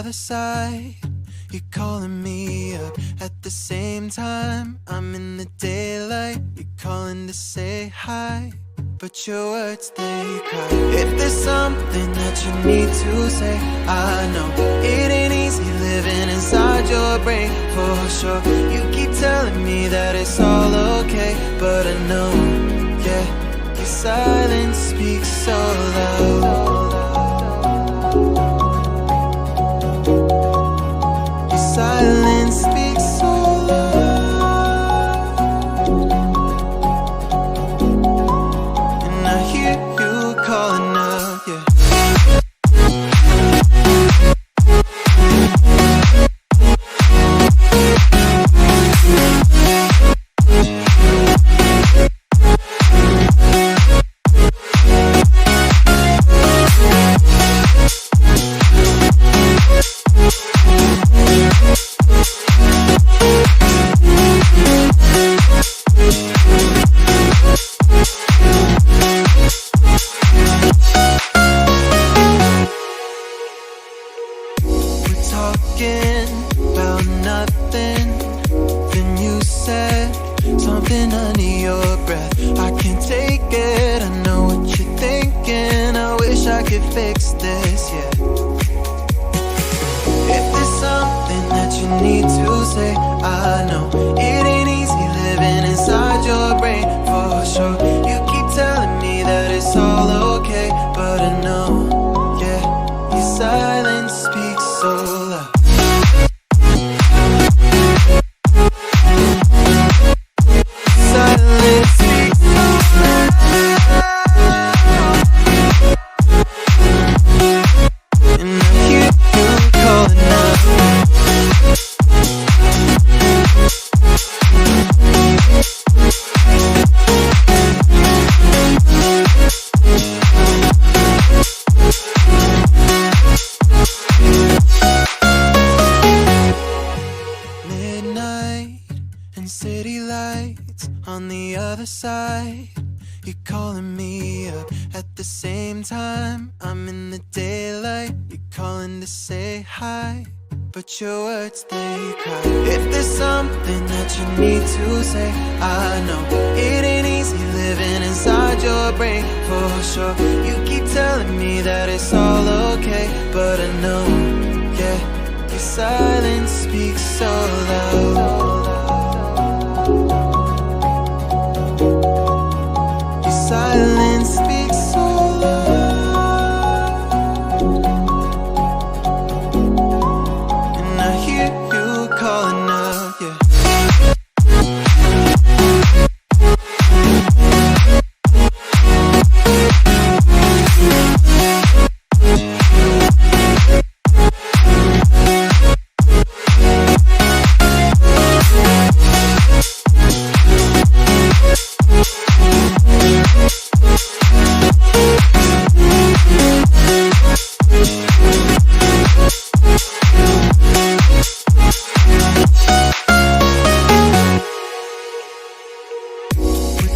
other side. You're calling me up at the same time. I'm in the daylight. You're calling to say hi, but your words, they cry. If there's something that you need to say, I know it ain't easy living inside your brain, for sure. You keep telling me that it's all okay, but I know, yeah, your silence speaks so loud. Your silence speaks so loud, and I hear you calling up, yeah. Talking about nothing, then you said something under your breath. I can't take it, I know what you're thinking. I wish I could fix this, yeah. If there's something that you need to say, I know it ain't easy living inside your brain, for sure. You keep telling me that it's all okay, but I know, yeah, your silence speaks so loud. Silence speaks so loud, and I hear you calling out. Midnight and city lights on the other side. You're calling me up at the same time. I'm in the daylight. You're calling to say hi, but your words, they cry. If there's something that you need to say, I know it ain't easy living inside your brain, for sure. You keep telling me that it's all okay, but I know, yeah, your silence speaks so loud. Your silence speaks so loud, and I hear you calling out, yeah.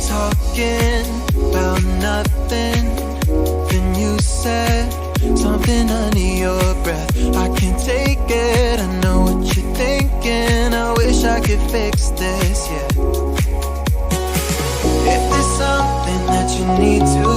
Talking about nothing, then you said something under your breath. I can't take it, I know what you're thinking. I wish I could fix this, yeah. If there's something that you need to